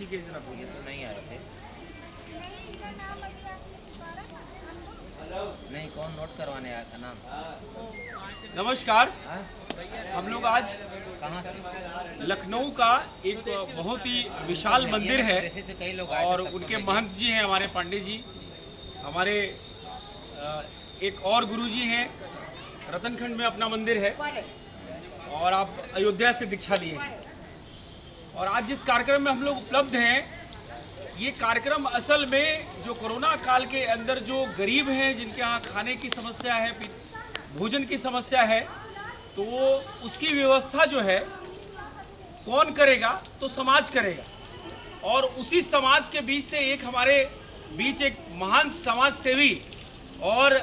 पीछे की तरफ ये तो नहीं आए थे। नहीं, कौन नोट करवाने आया था नाम? नमस्कार। हाँ? हम लोग आज कहाँ से? लखनऊ का एक बहुत ही विशाल मंदिर है से कई लोग आए थे, और सबको उनके लेके। महंत जी हैं, हमारे पंडित जी, हमारे एक और गुरु जी हैं, रतनखंड में अपना मंदिर है, और आप अयोध्या से दीक्षा लिए हैं। और आज जिस कार्यक्रम में हम लोग उपलब्ध हैं, ये कार्यक्रम असल में जो कोरोना काल के अंदर जो गरीब हैं, जिनके यहाँ खाने की समस्या है, भोजन की समस्या है, तो वो उसकी व्यवस्था जो है कौन करेगा? तो समाज करेगा। और उसी समाज के बीच से एक हमारे बीच एक महान समाज सेवी, और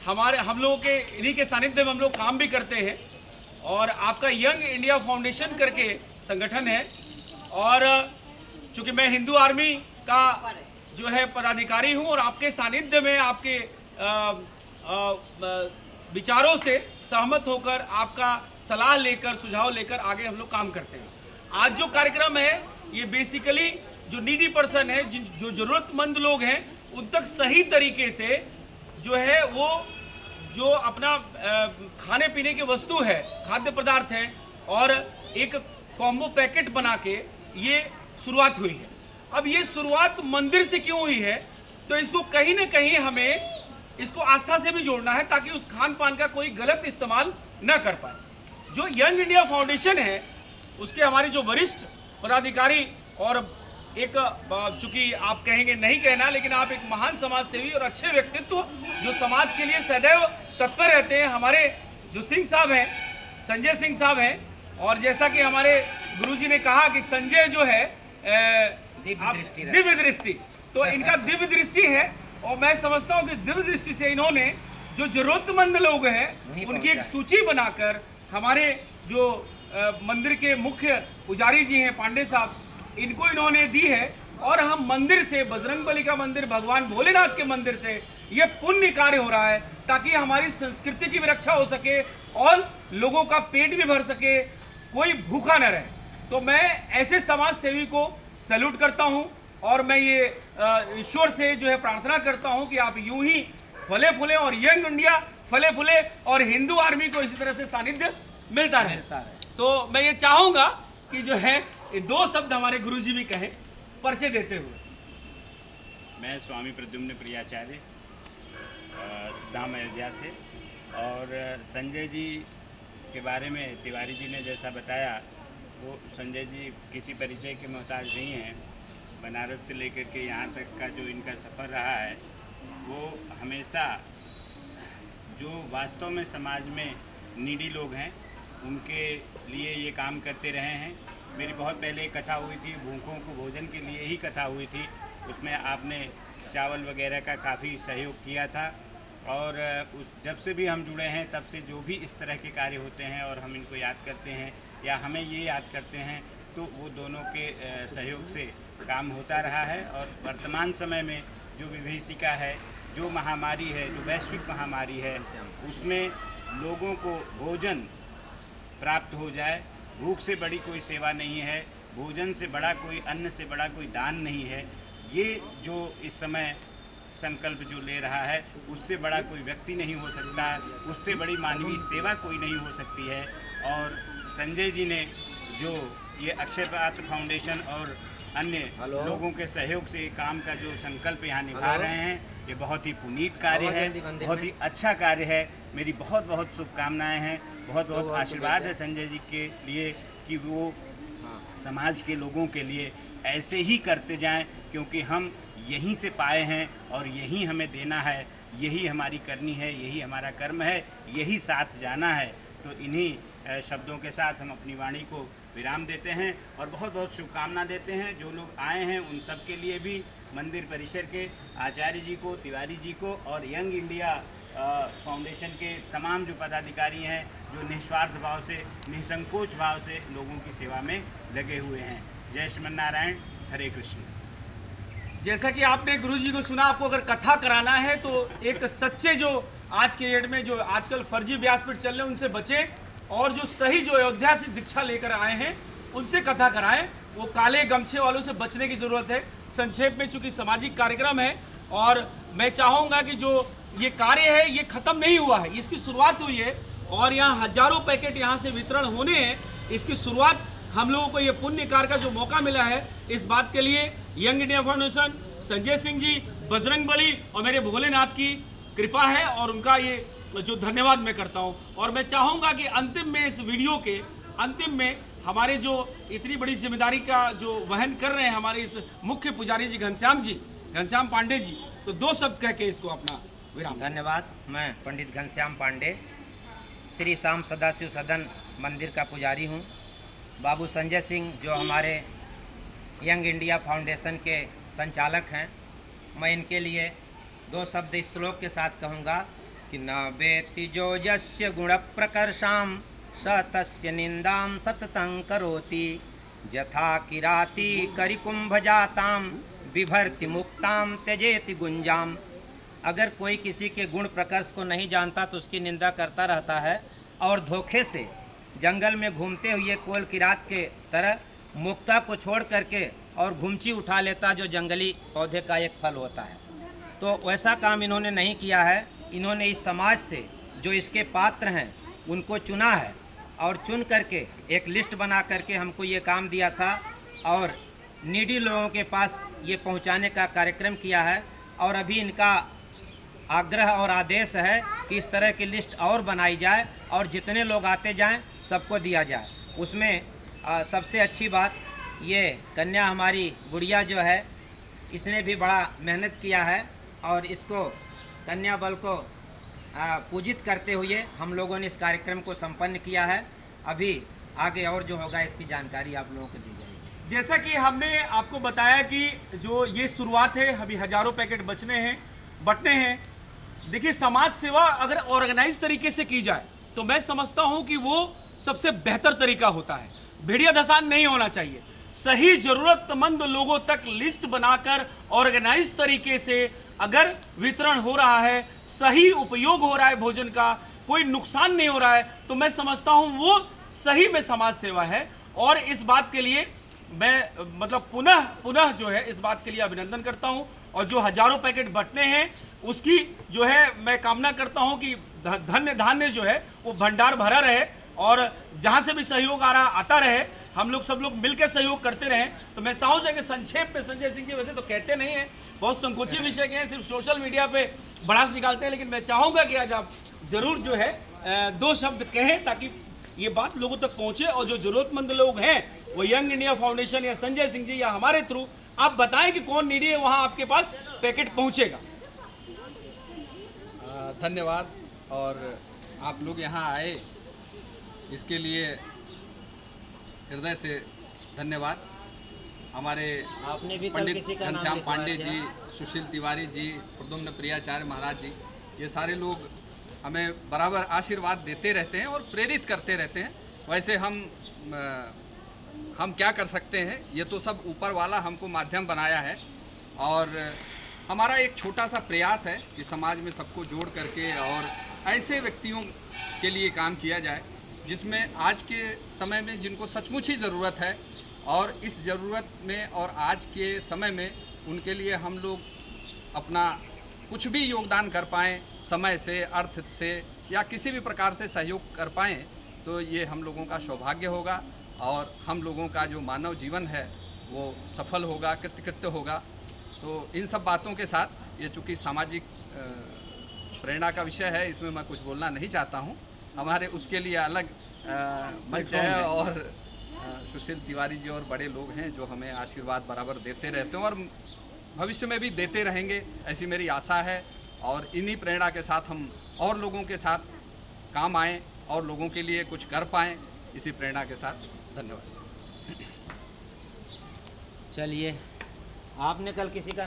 हम लोगों के इन्हीं के सानिध्य में हम लोग काम भी करते हैं। और आपका यंग इंडिया फाउंडेशन करके संगठन है, और चूंकि मैं हिंदू आर्मी का जो है पदाधिकारी हूं, और आपके सानिध्य में आपके विचारों से सहमत होकर, आपका सलाह लेकर, सुझाव लेकर आगे हम लोग काम करते हैं। आज जो कार्यक्रम है, ये बेसिकली जो नीडी पर्सन है, जो जरूरतमंद लोग हैं, उन तक सही तरीके से जो है वो जो अपना खाने पीने की वस्तु है, खाद्य पदार्थ है, और एक कॉम्बो पैकेट बना के ये शुरुआत हुई है। अब ये शुरुआत मंदिर से क्यों हुई है? तो इसको कहीं ना कहीं हमें इसको आस्था से भी जोड़ना है, ताकि उस खान पान का कोई गलत इस्तेमाल न कर पाए। जो यंग इंडिया फाउंडेशन है, उसके हमारे जो वरिष्ठ पदाधिकारी, और एक चूंकि आप कहेंगे नहीं कहना, लेकिन आप एक महान समाज सेवी और अच्छे व्यक्तित्व जो समाज के लिए सदैव तत्पर रहते हैं, हमारे जो सिंह साहब हैं, संजय सिंह साहब हैं। और जैसा कि हमारे गुरुजी ने कहा कि संजय जो है दिव्य दृष्टि, तो इनका दिव्य दृष्टि है। और मैं समझता हूं कि दिव्य दृष्टि से इन्होंने जो जरूरतमंद लोग हैं, उनकी एक सूची बनाकर हमारे जो मंदिर के मुख्य पुजारी जी हैं, पांडे साहब, इनको इन्होंने दी है। और हम मंदिर से, बजरंगबली का मंदिर, भगवान भोलेनाथ के मंदिर से ये पुण्य कार्य हो रहा है, ताकि हमारी संस्कृति की भी रक्षा हो सके और लोगों का पेट भी भर सके, कोई भूखा न रहे। तो मैं ऐसे समाज सेवी को सैल्यूट करता हूं, और मैं ये ईश्वर से जो है प्रार्थना करता हूं कि आप यूं ही फले फूले, और यंग इंडिया फले फूले, और हिंदू आर्मी को इसी तरह से सानिध्य मिलता रहे। तो मैं ये चाहूंगा कि जो है ये दो शब्द हमारे गुरुजी भी कहें परिचय देते हुए। मैं स्वामी प्रद्युम्न प्रियाचार्य, सिद्धाम अयोध्या से। और संजय जी के बारे में तिवारी जी ने जैसा बताया, वो संजय जी किसी परिचय के मोहताज नहीं हैं। बनारस से लेकर के यहाँ तक का जो इनका सफ़र रहा है, वो हमेशा जो वास्तव में समाज में नीडी लोग हैं, उनके लिए ये काम करते रहे हैं। मेरी बहुत पहले एक कथा हुई थी, भूखों को भोजन के लिए ही कथा हुई थी। उसमें आपने चावल वगैरह का काफ़ी सहयोग किया था। और जब से भी हम जुड़े हैं, तब से जो भी इस तरह के कार्य होते हैं और हम इनको याद करते हैं या हमें ये याद करते हैं, तो वो दोनों के सहयोग से काम होता रहा है। और वर्तमान समय में जो विभीषिका है, जो महामारी है, जो वैश्विक महामारी है, उसमें लोगों को भोजन प्राप्त हो जाए। भूख से बड़ी कोई सेवा नहीं है, भोजन से बड़ा कोई, अन्न से बड़ा कोई दान नहीं है। ये जो इस समय संकल्प जो ले रहा है, उससे बड़ा कोई व्यक्ति नहीं हो सकता, उससे बड़ी मानवीय सेवा कोई नहीं हो सकती है। और संजय जी ने जो ये अक्षय पात्र फाउंडेशन और अन्य लोगों के सहयोग से काम का जो संकल्प यहाँ निभा रहे हैं, ये बहुत ही पुनीत कार्य है, बहुत ही अच्छा कार्य है। मेरी बहुत बहुत शुभकामनाएं हैं, बहुत बहुत आशीर्वाद है संजय जी के लिए कि वो समाज के लोगों के लिए ऐसे ही करते जाएं, क्योंकि हम यहीं से पाए हैं और यही हमें देना है, यही हमारी करनी है, यही हमारा कर्म है, यही साथ जाना है। तो इन्हीं शब्दों के साथ हम अपनी वाणी को विराम देते हैं और बहुत बहुत शुभकामना देते हैं। जो लोग आए हैं उन सब के लिए भी, मंदिर परिसर के आचार्य जी को, तिवारी जी को, और यंग इंडिया फाउंडेशन के तमाम जो पदाधिकारी हैं, जो निस्वार्थ भाव से, निसंकोच भाव से लोगों की सेवा में लगे हुए हैं। जय श्रीमन नारायण, हरे कृष्ण। जैसा कि आपने गुरु जी को सुना, आपको अगर कथा कराना है तो एक सच्चे, जो आज के डेट में जो आजकल फर्जी व्यासपीठ चल रहे हैं, उनसे बचें, और जो सही, जो अयोध्या से दीक्षा लेकर आए हैं, उनसे कथा कराएं। वो काले गमछे वालों से बचने की ज़रूरत है। संक्षेप में चूंकि सामाजिक कार्यक्रम है और मैं चाहूँगा कि जो ये कार्य है ये ख़त्म नहीं हुआ है, इसकी शुरुआत हुई है और यहाँ हजारों पैकेट यहाँ से वितरण होने हैं। इसकी शुरुआत हम लोगों को ये पुण्य कार्य का जो मौका मिला है, इस बात के लिए young India foundation, Sanjay Singh ji, Bajrangbali और मेरे भोलेनाथ की कृपा है और उनका ये जो धन्यवाद मैं करता हूँ। और मैं चाहूँगा कि अंतिम में, इस वीडियो के अंतिम में, हमारे जो इतनी बड़ी जिम्मेदारी का जो वहन कर रहे हैं हमारे इस मुख्य पुजारी जी घनश्याम पांडे जी, तो 2 शब्द कह के इसको अपना विराम। धन्यवाद। मैं पंडित घनश्याम पांडे, श्री श्याम सदाशिव सदन मंदिर का पुजारी हूँ। बाबू संजय सिंह जो हमारे यंग इंडिया फाउंडेशन के संचालक हैं, मैं इनके लिए 2 शब्द इस श्लोक के साथ कहूँगा कि न वेत्ति जो यस्य गुण प्रकर्षाम स तस्य निंदाम सततं करोति यथा किराति करिकुंभ जाताम बिभर्ति मुक्ताम त्यजेति गुंजाम। अगर कोई किसी के गुण प्रकर्ष को नहीं जानता तो उसकी निंदा करता रहता है और धोखे से जंगल में घूमते हुए कोल किरात के तरह मुक्ता को छोड़ करके और घुमची उठा लेता, जो जंगली पौधे का एक फल होता है। तो वैसा काम इन्होंने नहीं किया है। इन्होंने इस समाज से जो इसके पात्र हैं उनको चुना है और चुन करके एक लिस्ट बना करके हमको ये काम दिया था और नीडी लोगों के पास ये पहुंचाने का कार्यक्रम किया है। और अभी इनका आग्रह और आदेश है कि इस तरह की लिस्ट और बनाई जाए और जितने लोग आते जाएं सबको दिया जाए। उसमें सबसे अच्छी बात ये कन्या हमारी गुड़िया जो है, इसने भी बड़ा मेहनत किया है और इसको कन्या बल को पूजित करते हुए हम लोगों ने इस कार्यक्रम को संपन्न किया है। अभी आगे और जो होगा इसकी जानकारी आप लोगों को दी जाएगी। जैसा कि हमने आपको बताया कि जो ये शुरुआत है, अभी हजारों पैकेट बटने हैं। देखिए, समाज सेवा अगर ऑर्गेनाइज तरीके से की जाए तो मैं समझता हूं कि वो सबसे बेहतर तरीका होता है। भेड़िया धसान नहीं होना चाहिए। सही जरूरतमंद लोगों तक लिस्ट बनाकर ऑर्गेनाइज तरीके से अगर वितरण हो रहा है, सही उपयोग हो रहा है भोजन का, कोई नुकसान नहीं हो रहा है, तो मैं समझता हूं वो सही में समाज सेवा है। और इस बात के लिए मैं मतलब पुनः जो है इस बात के लिए अभिनंदन करता हूं। और जो हजारों पैकेट बटने हैं उसकी जो है मैं कामना करता हूं कि धन्य धान्य जो है वो भंडार भरा रहे और जहां से भी सहयोग आ रहा आता रहे, हम लोग सब लोग मिलकर सहयोग करते रहें। तो मैं चाहूँगा कि संक्षेप में संजय सिंह जी वैसे तो कहते नहीं हैं, बहुत संकोची विषय के हैं, सिर्फ सोशल मीडिया पे भड़ास निकालते हैं, लेकिन मैं चाहूँगा कि आज आप जरूर जो है 2 शब्द कहें ताकि ये बात लोगों तक पहुँचे और जो जरूरतमंद लोग हैं वो यंग इंडिया फाउंडेशन या संजय सिंह जी या हमारे थ्रू आप बताएं कि कौन नीडी है, वहाँ आपके पास पैकेट पहुँचेगा। धन्यवाद। और आप लोग यहाँ आए इसके लिए हृदय से धन्यवाद। हमारे आपने भी पंडित घनश्याम पांडे जी, सुशील तिवारी जी, प्रद्युम्न प्रियाचार्य महाराज जी, ये सारे लोग हमें बराबर आशीर्वाद देते रहते हैं और प्रेरित करते रहते हैं। वैसे हम क्या कर सकते हैं, ये तो सब ऊपर वाला हमको माध्यम बनाया है और हमारा एक छोटा सा प्रयास है कि समाज में सबको जोड़ करके और ऐसे व्यक्तियों के लिए काम किया जाए जिसमें आज के समय में जिनको सचमुच ही ज़रूरत है और इस ज़रूरत में और आज के समय में उनके लिए हम लोग अपना कुछ भी योगदान कर पाएँ, समय से, अर्थ से या किसी भी प्रकार से सहयोग कर पाएँ, तो ये हम लोगों का सौभाग्य होगा और हम लोगों का जो मानव जीवन है वो सफल होगा, कृतकृत्य होगा। तो इन सब बातों के साथ ये चूँकि सामाजिक प्रेरणा का विषय है, इसमें मैं कुछ बोलना नहीं चाहता हूँ। हमारे उसके लिए अलग मंच है और सुशील तिवारी जी और बड़े लोग हैं जो हमें आशीर्वाद बराबर देते रहते हैं और भविष्य में भी देते रहेंगे, ऐसी मेरी आशा है। और इन्हीं प्रेरणा के साथ हम और लोगों के साथ काम आएँ और लोगों के लिए कुछ कर पाएँ, इसी प्रेरणा के साथ धन्यवाद। चलिए, आपने कल किसी का